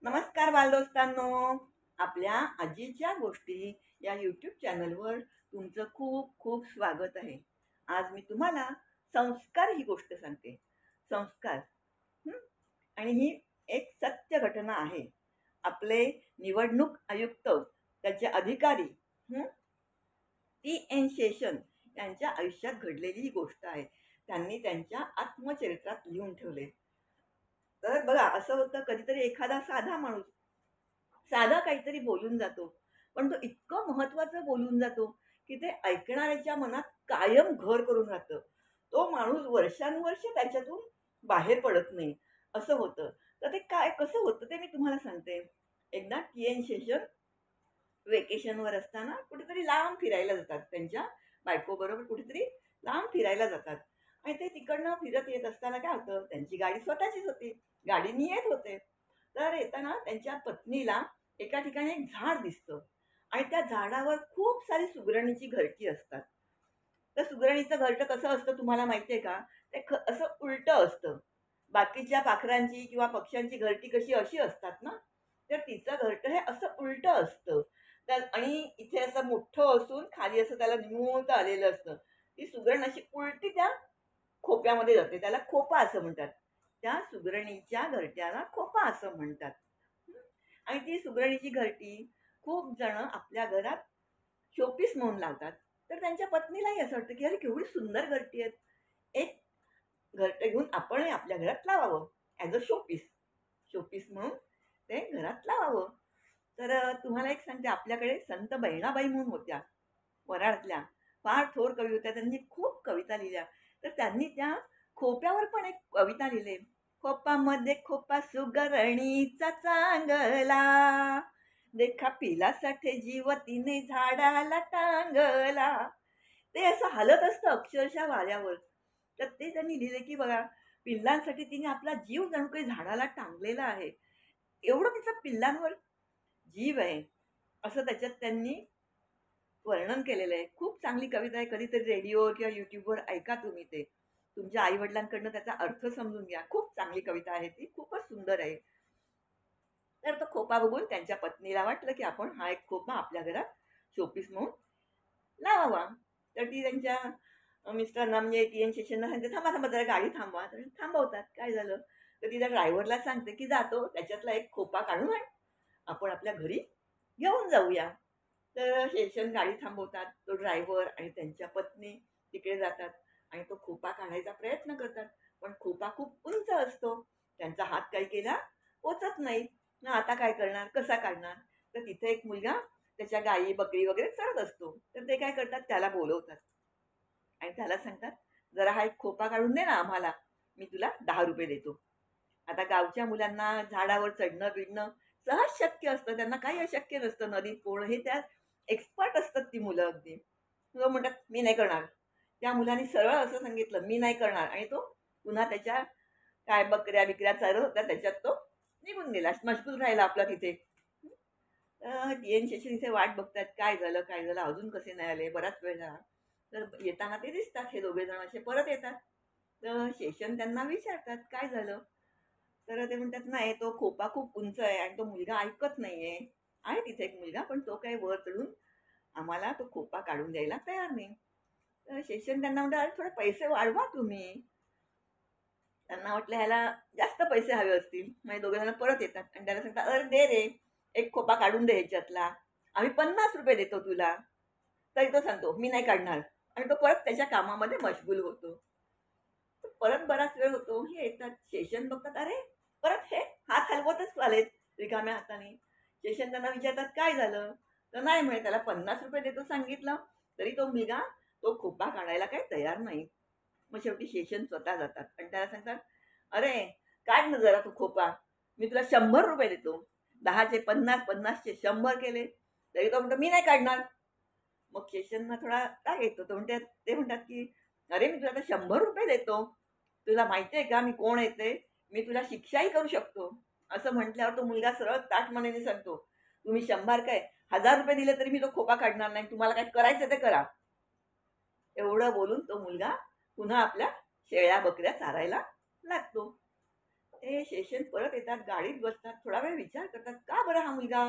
नमस्कार बालदोस्तांनो. आपल्या आजीच्या गोष्टी या यूट्यूब चॅनलवर तुमचं खूप खूप स्वागत आहे. आज मी तुम्हाला संस्कार ही गोष्ट सांगते. संस्कार. हं? आणि ही एक सत्य घटना आहे. आपले निवडणूक आयुक्त, त्याचे अधिकारी, हं? टी.एन. शेषन यांच्या आयुष्यात घडलेली ही गोष्ट आहे. त्यांनी त्यांच्या आत्मचरित्रात लिहून ठेवले. तर बघा, असं होतं कधीतरी एखादा साधा माणूस साधा काहीतरी बोलून जातो, पण तो इतकं महत्वाचं बोलून जातो की ते ऐकणाऱ्याच्या मनात कायम घर करून राहतं. तो माणूस वर्षानुवर्ष त्याच्यातून बाहेर पडत नाही, असं होतं. तर ते काय कसं होतं ते मी तुम्हाला सांगते. एकदा टी.एन. शेषन वेकेशनवर असताना कुठेतरी लांब फिरायला जातात. त्यांच्या बायकोबरोबर कुठेतरी लांब फिरायला जातात. आणि ते तिकडनं फिरत येत असताना काय होतं, त्यांची गाडी स्वतःचीच होती. गाडीनी येत होते. तर येताना त्यांच्या पत्नीला एका ठिकाणी एक झाड दिसतं आणि त्या झाडावर खूप सारी सुगरणीची घरटी असतात. तर सुगरणीचं घरटं कसं असतं तुम्हाला माहिती आहे का? ते असं उलटं असतं. बाकीच्या पाखरांची किंवा पक्ष्यांची घरटी कशी अशी असतात ना, तर तिचं घरटं हे असं उलटं असतं. तर आणि इथे असं मोठं असून खाली असं त्याला निमुळत आलेलं असतं. ती सुगरण अशी उलटी त्या खोप्यामध्ये जाते. त्याला खोपा असं म्हणतात. त्या सुगरणीच्या घरट्याला खोपा असं म्हणतात. हं. आणि ती सुगरणीची घरटी खूप जण आपल्या घरात शोपीस म्हणून लावतात. तर त्यांच्या पत्नीलाही असं वाटतं, की अरे केवढी सुंदर घरटी आहेत. एक घरटं घेऊन आपणही आपल्या घरात लावावं ॲज अ शोपीस. शोपीस म्हणून ते घरात लावावं. तर तुम्हाला एक सांगते, आपल्याकडे संत बहिणाबाई म्हणून होत्या, वऱ्हाडातल्या. फार थोर कवी होत्या. त्यांनी खूप कविता लिहिल्या. तर त्यांनी त्या खोप्यावर पण एक कविता लिहिली. खोपामध्ये खोपा सुगरणीचा चांगला, देखा पिलासाठी जीव तिने झाडाला टांगला. ते असं हालत असतं अक्षरशः वाऱ्यावर. तर ते त्यांनी लिहिले, की बघा, पिल्लांसाठी तिने आपला जीव जणू काही झाडाला टांगलेला आहे. एवढं तिचं पिल्लांवर जीव आहे, असं त्याच्यात त्यांनी वर्णन केलेलं आहे. खूप चांगली कविता आहे. कधीतरी रेडिओ किंवा YouTubeवर ऐका तुम्ही ते. तुमच्या आई-वडिलांकडनं त्याचा अर्थ समजून घ्या. खूप चांगली कविता आहे ती. खूपच सुंदर आहे. तर तो खोपा बघून त्यांच्या पत्नीला वाटलं, की आपण हा एक खोपा आपल्या घरात शोपीस म्हणून लावावा. तर ती त्यांच्या मिस्टरांना म्हणजे टी-एन शेषनला सांगते, "थांबा, थांबा जरा गाडी थांबवा." तर थांबवतात. काय झालं? तर ती त्या ड्रायव्हरला सांगते, की "जातो त्याच्यातला एक खोपा काढून आण. आपण आपल्या घरी घेऊन जाऊया." तर शेषन गाडी थांबवतात. तो ड्रायव्हर आणि त्यांच्या पत्नी तिकडे जातात आणि तो खोपा काढायचा प्रयत्न करतात. पण खोपा खूप उंच असतो. त्यांचा हात काही केला पोचत नाही. मग आता काय करणार? कसा काढणार? तर तिथे एक मुलगा त्याच्या गायी, बकरी वगैरे चरत असतो. तर ते काय करतात, त्याला बोलवतात आणि त्याला सांगतात, "जरा हा एक खोपा काढून दे ना आम्हाला. मी तुला ₹10 देतो." आता गावच्या मुलांना झाडावर चढणं-बिडणं सहज शक्य असतं. त्यांना काही अशक्य नसतं. नदीत पोहणं हे त्यात एक्सपर्ट असतात ती मुलं अगदी. तो म्हणतात, "मी नाही करणार." त्या मुलाने सरळ असं सांगितलं, "मी नाही करणार." आणि तो पुन्हा त्याच्या काय बकऱ्या-बिकऱ्या चरत होत्या त्याच्यात तो निघून गेला. मशगूल राहिला आपला तिथे. टी-एन शेषन इथे वाट बघतायत. काय झालं, काय झालं? अजून कसे नाही आले? बराच वेळ झाला. तर येताना ते दिसतात. हे दोघे जण असे परत येतात. तर शेषन त्यांना विचारतात, "काय झालं?" तर ते म्हणतात, "नाही, तो खोपा खूप उंच आहे आणि तो मुलगा ऐकत नाहीये. आहे तिथे एक मुलगा, पण तो काही वर चढून आम्हाला तो खोपा काढून द्यायला तयार नाही." तर शेषन त्यांना म्हणतात, "अरे थोडे पैसे वाढवा तुम्ही." त्यांना वाटलं ह्याला जास्त पैसे हवे असतील. मग दोघे जण परत येतात आणि त्याला सांगतात, "अरे दे रे, एक खोपा काढून दे ह्याच्यातला. आम्ही ₹50 देतो तुला." तरी तो सांगतो, "मी नाही काढणार." आणि तो परत त्याच्या कामामध्ये मशगूल होतो. तर परत बराच वेळ होतो. हे येतात. शेषन बघतात, अरे परत हे हात हलवतच आलेत रिकाम्या हाताने. शेषन त्यांना विचारतात, "काय झालं?" तर नाही म्हणे, त्याला ₹50 देतो सांगितलं, तरी तो मुलगा तो खोपा काढायला काही तयार नाही. मग शेवटी शेषन स्वतः जातात आणि त्याला सांगतात, "अरे काढ ना जरा तू खोपा. मी तुला ₹100 देतो." 10चे 50, 50चे 100 केले. तरी तो म्हणतो, "मी नाही काढणार." मग शेषनना थोडा राग येतो. ते म्हणतात, की "अरे मी तुला आता ₹100 देतो. तुला माहिती आहे का मी कोण आहे ते? मी तुला शिक्षाही करू शकतो." असं म्हटल्यावर तो मुलगा सरळ ताठ मानेने सांगतो, "तुम्ही 100 काय ₹1000 दिले तरी मी तो खोपा काढणार नाही. तुम्हाला काय करायचं ते करा." एवढं बोलून तो मुलगा पुन्हा आपल्या शेळ्या, बकऱ्या चारायला लागतो. ते शेशन परत येतात, गाडीत बसतात, थोडा वेळ विचार करतात, का बरं हा मुलगा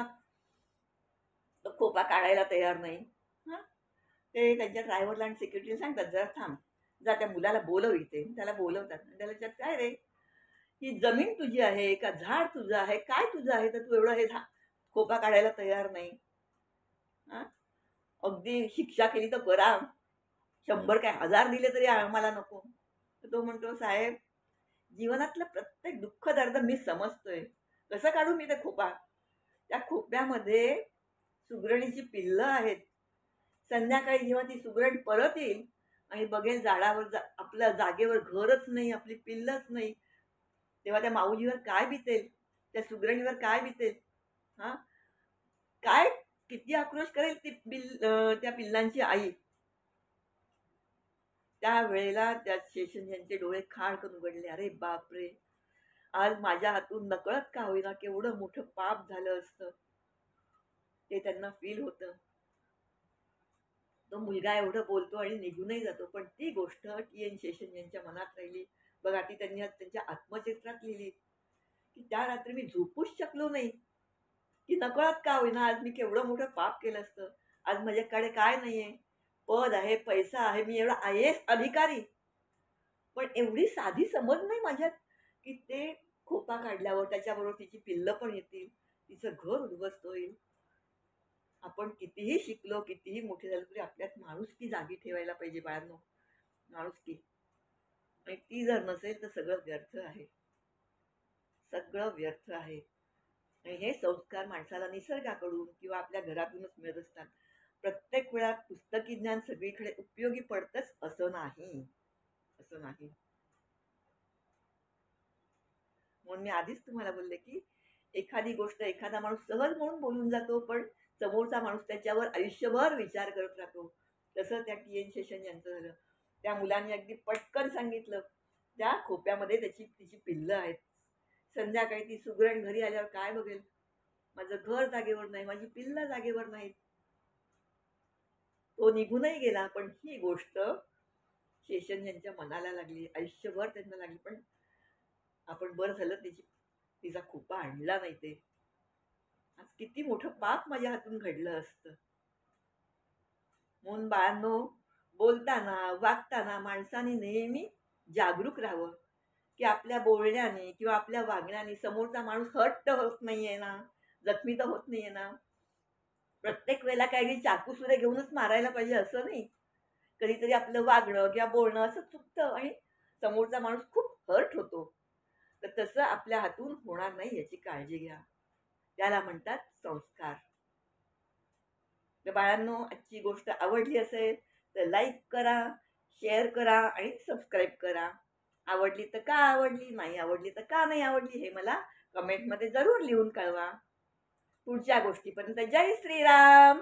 तो खोपा काढायला तयार नाही. हां, ते त्यांच्या ड्रायव्हरला आणि सिक्युरिटीला सांगतात, "जरा थांब, जा त्या मुलाला बोलव इथे." त्याला बोलवतात आणि त्याला विचारतात, "काय रे, ही जमीन तुझी आहे का झाड तुझं आहे, काय तुझं आहे, तर तू एवढं हे खोपा काढायला तयार नाही?" हां, अगदी शिक्षा केली तर करा, 100 काय 1000 दिले तरी आम्हाला नको. तर तो म्हणतो, "साहेब, जीवनातलं प्रत्येक दुःख दर्द मी समजतोय. कसं काढू मी ते खोपा? त्या खोप्यामध्ये सुगरणीची पिल्लं आहेत. संध्याकाळी जेव्हा ती सुगरण परत येईल आणि बघेल झाडावर आपल्या जागेवर घरच नाही, आपली पिल्लंच नाही, तेव्हा त्या माऊलीवर काय बितेल, त्या सुगरणीवर काय बितेल? हा, काय किती आक्रोश करेल ती त्या पिल्लांची आई. त्या वेळेला त्या शेषन यांचे डोळे खाडकन उघडले. अरे बापरे, आज माझ्या हातून नकळत का होईना केवढं मोठं पाप झालं असतं, ते त्यांना फील होतं. तो मुलगा एवढं बोलतो आणि निघूनही जातो, पण ती गोष्ट टी एन शेषन यांच्या मनात राहिली. बघा, ती त्यांनी आज त्यांच्या आत्मचित्रात लिहिली, की त्या रात्री मी झोपूच शकलो नाही, की नकळत का होईना आज मी केवढं मोठं पाप केलं असतं. आज माझ्याकडे काय नाहीये, पद आहे, पैसा आहे, मी एवढा आय एस अधिकारी, पण एवढी साधी समज नाही माझ्यात, की ते खोपा काढल्यावर त्याच्याबरोबर तिची पिल्लं पण येतील, तिचं घर उद्ध्वस्त होईल. आपण कितीही शिकलो, कितीही मोठे झालो तरी आपल्यात माणुसकी जागी ठेवायला पाहिजे बाळांनो. माणुसकी, आणि ती जर नसेल तर सगळं व्यर्थ आहे. सगळं व्यर्थ आहे. आणि हे संस्कार माणसाला निसर्गाकडून किंवा आपल्या घरातूनच मिळत असतात. प्रत्येक वेळा पुस्तकी ज्ञान सगळीकडे उपयोगी पडतंच असं नाही. असं नाही. म्हणून मी आधीच तुम्हाला बोलले, की एखादी गोष्ट एखादा माणूस सहज म्हणून बोलून जातो, पण समोरचा माणूस त्याच्यावर आयुष्यभर विचार करत राहतो. तसं त्या टी एन शेषन यांचं झालं. त्या मुलाने अगदी पटकन सांगितलं, त्या खोप्यामध्ये तिची पिल्लं आहेत. संध्याकाळी ती सुगरण घरी आल्यावर काय बघेल? माझं घर जागेवर नाही, माझी पिल्लं जागेवर नाहीत. तो निघूनही गेला, पण ही गोष्ट शेषन यांच्या मनाला लागली, आयुष्यभर त्यांना लागली. पण आपण बरं झालं तिचा खोपा आणला नाही. ते आज किती मोठं पाप माझ्या हातून घडलं असतं. म्हणून बाळांनो, बोलताना वागताना माणसाने नेहमी जागरूक राहावं, की आपल्या बोलण्याने किंवा आपल्या वागण्याने समोरचा माणूस हर्ट तर होत नाहीये ना, जखमी तर होत नाहीये ना. प्रत्येक वेळेला काही चाकू सुद्धा घेऊनच मारायला पाहिजे असं नाही. कधीतरी आपलं वागणं किंवा बोलणं असं चुकतं आणि समोरचा माणूस खूप हर्ट होतो. तर तसं आपल्या हातून होणार नाही याची काळजी घ्या. त्याला म्हणतात संस्कार. तर बाळांनो, आजची गोष्ट आवडली असेल तर लाईक करा, शेअर करा आणि सबस्क्राईब करा. आवडली तर का आवडली, नाही आवडली तर का नाही आवडली, हे मला कमेंटमध्ये जरूर लिहून कळवा. पुढच्या गोष्टीपर्यंत जय श्रीराम.